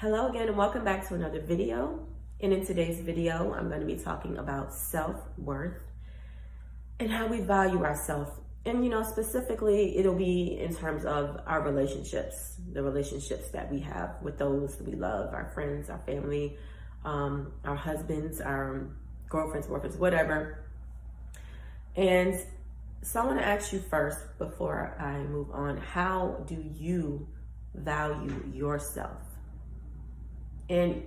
Hello again and welcome back to another video. And in today's video, I'm going to be talking about self-worth and how we value ourselves. And specifically, it'll be in terms of our relationships, the relationships that we have with those we love, our friends, our family, our husbands, our girlfriends, boyfriends, whatever. And so I want to ask you first, before I move on, how do you value yourself? And,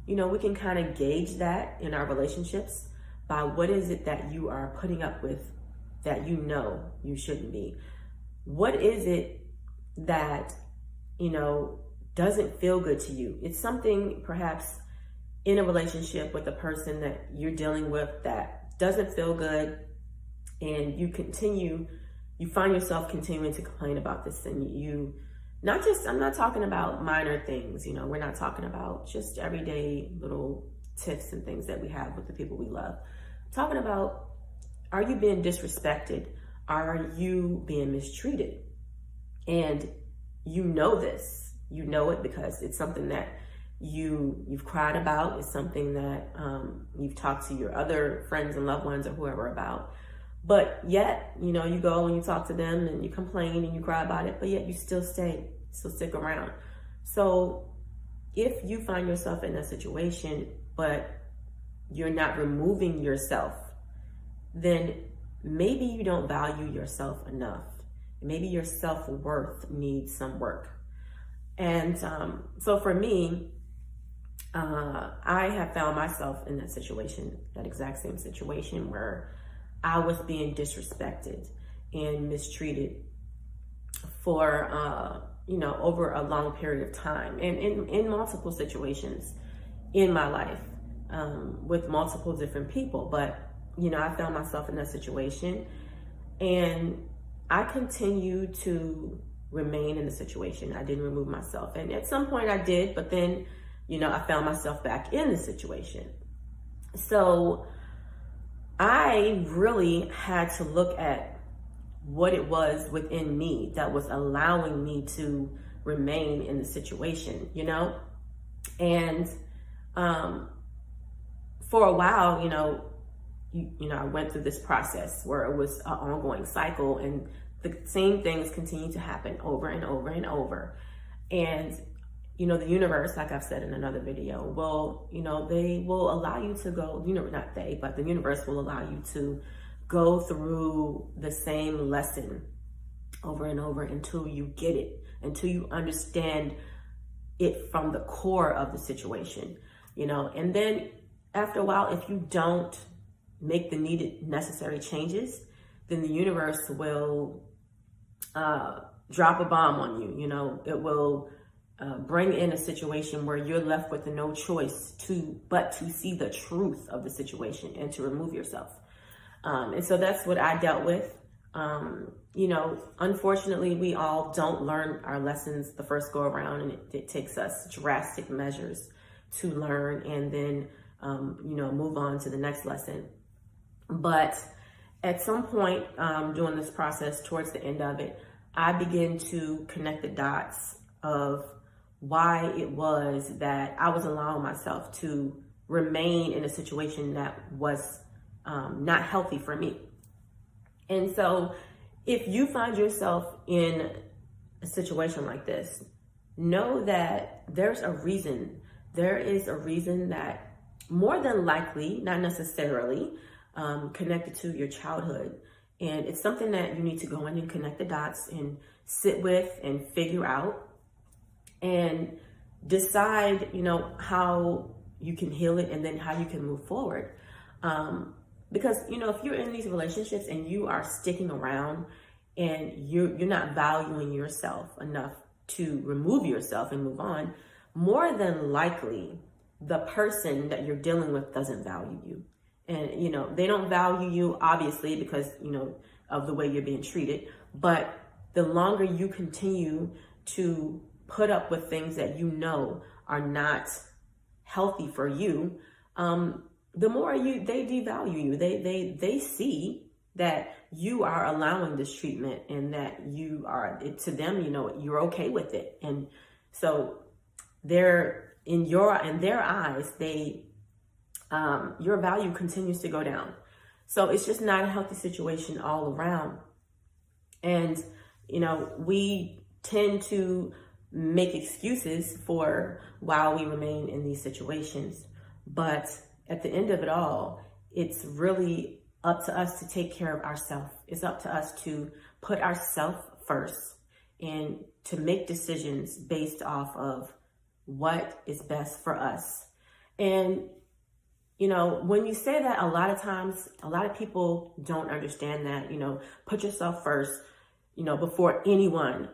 we can kind of gauge that in our relationships by what is it that you are putting up with that you shouldn't be. What is it that, doesn't feel good to you? It's something perhaps in a relationship with a person that you're dealing with that doesn't feel good, and you find yourself continuing to complain about this, and I'm not talking about minor things, we're not talking about just everyday little tiffs and things that we have with the people we love. I'm talking about, are you being disrespected? Are you being mistreated? And you know this, you know it because it's something that you've cried about. It's something that you've talked to your other friends and loved ones or whoever about. But yet, you go and you talk to them and you complain and you cry about it, but yet you still stick around. So if you find yourself in a situation, but you're not removing yourself, then maybe you don't value yourself enough. Maybe your self-worth needs some work. And so for me, I have found myself in that exact same situation where I was being disrespected and mistreated for, over a long period of time, and in multiple situations in my life, with multiple different people. But, I found myself in that situation, and I continued to remain in the situation. I didn't remove myself. And at some point I did, but then, I found myself back in the situation. So I really had to look at what it was within me that was allowing me to remain in the situation, and for a while, I went through this process where it was an ongoing cycle, and the same things continue to happen over and over and over. And the universe, like I've said in another video, will, they will allow you to go, not they, but the universe will allow you to go through the same lesson over and over until you get it, until you understand it from the core of the situation, and then after a while, if you don't make the necessary changes, then the universe will drop a bomb on you. It will bring in a situation where you're left with no choice but to see the truth of the situation and to remove yourself. And so that's what I dealt with. Unfortunately, we all don't learn our lessons the first go around, and it takes us drastic measures to learn and then, move on to the next lesson. But at some point during this process, towards the end of it, I began to connect the dots of why it was that I was allowing myself to remain in a situation that was not healthy for me. And so if you find yourself in a situation like this, know that there's a reason. There is a reason that more than likely, not necessarily, connected to your childhood. And it's something that you need to go in and connect the dots and sit with and figure out and decide, how you can heal it and then how you can move forward. Because, if you're in these relationships and you are sticking around and you're not valuing yourself enough to remove yourself and move on, more than likely the person that you're dealing with doesn't value you. And, they don't value you, obviously, because, of the way you're being treated. But the longer you continue to put up with things that are not healthy for you, the more they devalue you. They see that you are allowing this treatment and that you are, to them, you're okay with it. And so they're in their eyes, your value continues to go down. So it's just not a healthy situation all around. And, we tend to make excuses for why we remain in these situations. But at the end of it all, it's really up to us to take care of ourselves. It's up to us to put ourselves first and to make decisions based off of what is best for us. And, when you say that, a lot of times, a lot of people don't understand that, put yourself first, before anyone,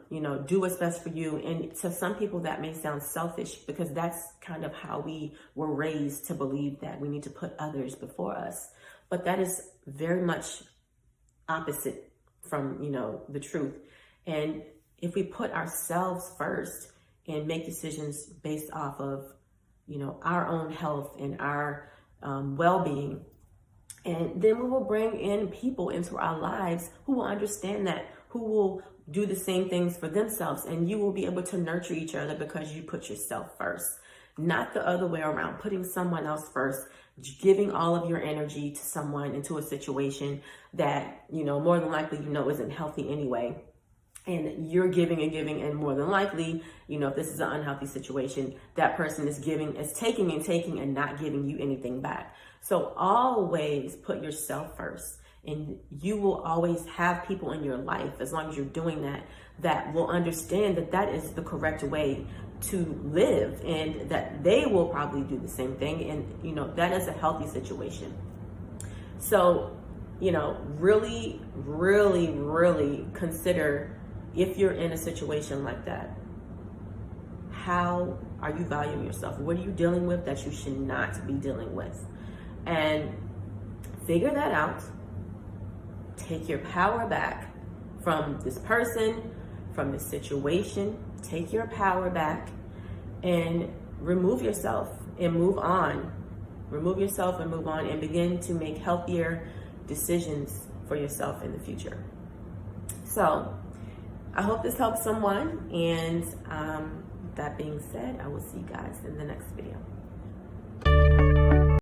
do what's best for you. And to some people that may sound selfish, because that's kind of how we were raised to believe, that we need to put others before us. But that is very much opposite from, the truth. And if we put ourselves first and make decisions based off of, our own health and our well-being, and then we will bring in people into our lives who will understand that, who will do the same things for themselves, and you will be able to nurture each other because you put yourself first, not the other way around, putting someone else first, giving all of your energy to someone, into a situation that, more than likely, isn't healthy anyway. And you're giving and giving, and more than likely, if this is an unhealthy situation, that person is taking and not giving you anything back. So always put yourself first, and you will always have people in your life, as long as you're doing that, that will understand that that is the correct way to live, and that they will probably do the same thing. And, that is a healthy situation. So, really, really, really consider, if you're in a situation like that, how are you valuing yourself? What are you dealing with that you should not be dealing with? And figure that out. Take your power back from this person, from this situation. Take your power back and remove yourself and move on. Remove yourself and move on, and begin to make healthier decisions for yourself in the future. So, I hope this helps someone, and that being said, I will see you guys in the next video.